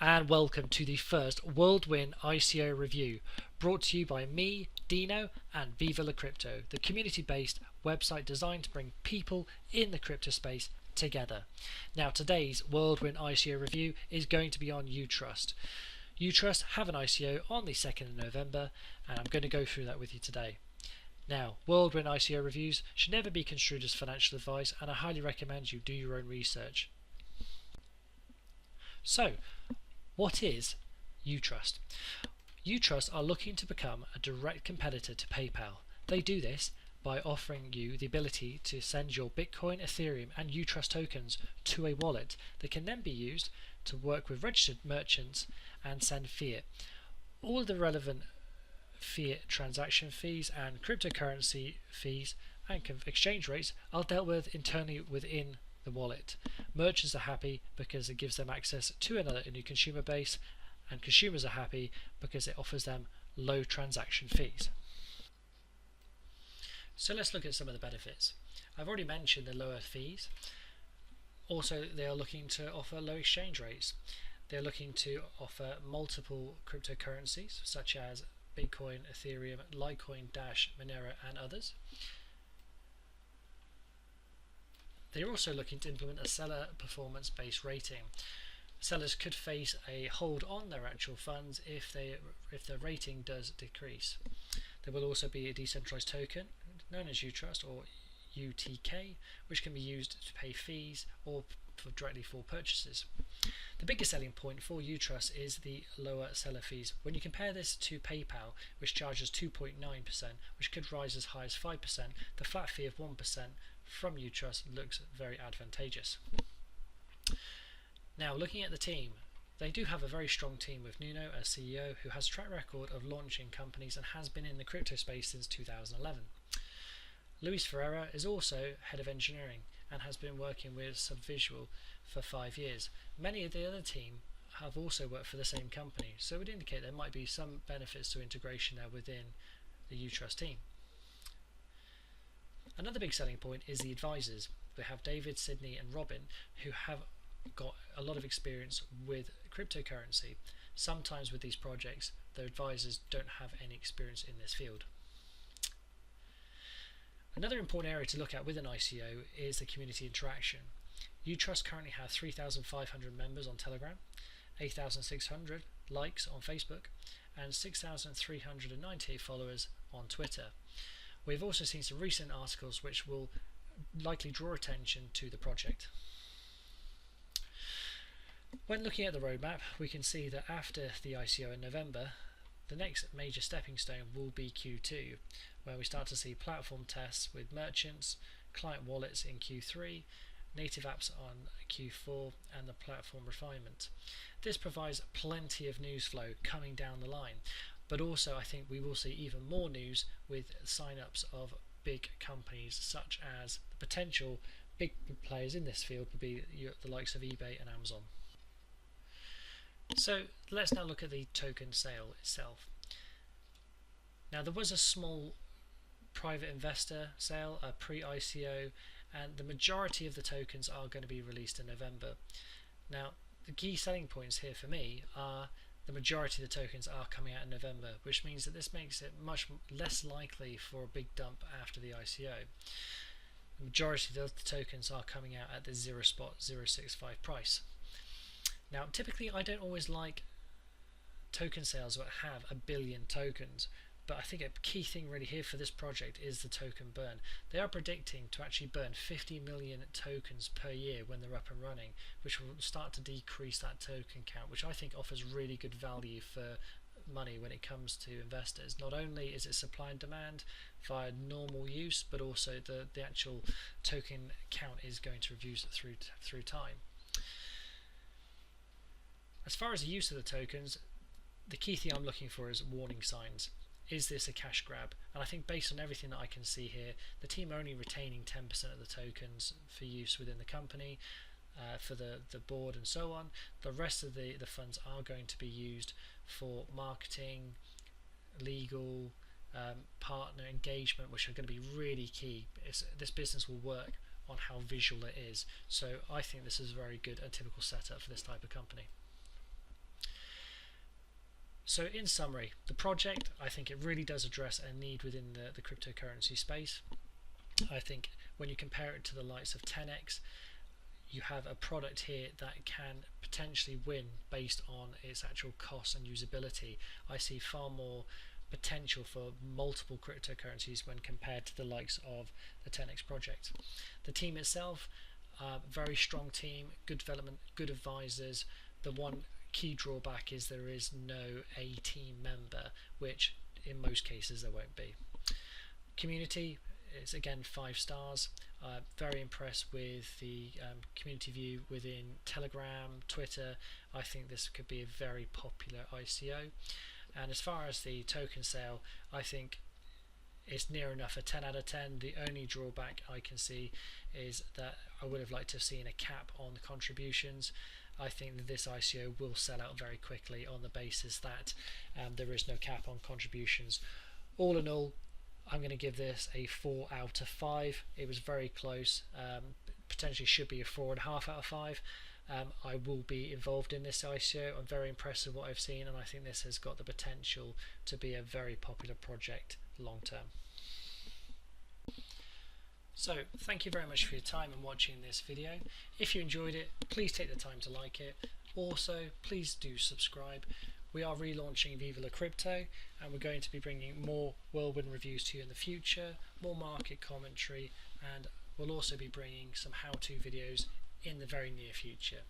and welcome to the first Whirlwind ICO review, brought to you by me, Dino, and Viva Crypto, the community-based website designed to bring people in the crypto space together. Now, today's Whirlwind ICO review is going to be on UTRUST. UTRUST have an ICO on the 2nd of November, and I'm going to go through that with you today. Now, Whirlwind ICO reviews should never be construed as financial advice, and I highly recommend you do your own research. So, what is UTRUST? UTRUST are looking to become a direct competitor to PayPal. They do this by offering you the ability to send your Bitcoin, Ethereum, and UTRUST tokens to a wallet that can then be used to work with registered merchants and send fiat. All of the relevant fiat transaction fees and cryptocurrency fees and exchange rates are dealt with internally within the wallet. Merchants are happy because it gives them access to another new consumer base, and consumers are happy because it offers them low transaction fees. So let's look at some of the benefits. I've already mentioned the lower fees. Also, they are looking to offer low exchange rates. They're looking to offer multiple cryptocurrencies such as Bitcoin, Ethereum, Litecoin, Dash, Monero, and others. They're also looking to implement a seller performance-based rating. Sellers could face a hold on their actual funds if the rating does decrease. There will also be a decentralized token known as UTRUST or UTK, which can be used to pay fees or directly for purchases. The biggest selling point for UTRUST is the lower seller fees. When you compare this to PayPal, which charges 2.9%, which could rise as high as 5%, the flat fee of 1% from UTRUST looks very advantageous. Now, looking at the team, they do have a very strong team with Nuno as CEO, who has a track record of launching companies and has been in the crypto space since 2011. Luis Ferreira is also head of engineering and has been working with Subvisual for 5 years. Many of the other team have also worked for the same company, so it would indicate there might be some benefits to integration there within the UTRUST team. Another big selling point is the advisors. We have David, Sydney, and Robin, who have got a lot of experience with cryptocurrency. Sometimes with these projects, the advisors don't have any experience in this field. Another important area to look at with an ICO is the community interaction. UTRUST currently have 3,500 members on Telegram, 8,600 likes on Facebook, and 6,398 followers on Twitter. We've also seen some recent articles which will likely draw attention to the project. When looking at the roadmap, we can see that after the ICO in November, the next major stepping stone will be Q2, where we start to see platform tests with merchants, client wallets in Q3, native apps on Q4, and the platform refinement. This provides plenty of news flow coming down the line, but also I think we will see even more news with sign-ups of big companies such as the potential big players in this field would be the likes of eBay and Amazon. So let's now look at the token sale itself. Now, there was a small private investor sale, a pre-ICO, and the majority of the tokens are going to be released in November. Now, the key selling points here for me are the majority of the tokens are coming out in November, which means that this makes it much less likely for a big dump after the ICO. The majority of the tokens are coming out at the 0.065 price. Now, typically I don't always like token sales that have 1 billion tokens, but I think a key thing really here for this project is the token burn. They are predicting to actually burn 50 million tokens per year when they're up and running, which will start to decrease that token count, which I think offers really good value for money when it comes to investors. Not only is it supply and demand via normal use, but also the actual token count is going to reduce through time. As far as the use of the tokens, the key thing I'm looking for is warning signs. Is this a cash grab? And I think based on everything that I can see here, the team are only retaining 10% of the tokens for use within the company, for the board and so on. The rest of the funds are going to be used for marketing, legal, partner engagement, which are going to be really key. This business will work on how visual it is. So I think this is a very good and typical setup for this type of company. So in summary, the project, I think it really does address a need within the cryptocurrency space. I think when you compare it to the likes of 10x, you have a product here that can potentially win based on its actual cost and usability. I see far more potential for multiple cryptocurrencies when compared to the likes of the 10x project. The team itself, very strong team, good development, good advisors. The one key drawback is there is no A team member, which in most cases there won't be. Community is again 5 stars. Very impressed with the community view within Telegram, Twitter. I think this could be a very popular ICO. And as far as the token sale, I think it's near enough a 10 out of 10. The only drawback I can see is that I would have liked to have seen a cap on the contributions. I think that this ICO will sell out very quickly on the basis that there is no cap on contributions. All in all, I'm going to give this a 4 out of 5. It was very close. Potentially should be a 4.5 out of 5. I will be involved in this ICO. I'm very impressed with what I've seen, and I think this has got the potential to be a very popular project long term. So thank you very much for your time and watching this video. If you enjoyed it, please take the time to like it. Also, please do subscribe. We are relaunching Viva Crypto, and we're going to be bringing more whirlwind reviews to you in the future, more market commentary, and we'll also be bringing some how-to videos in the very near future.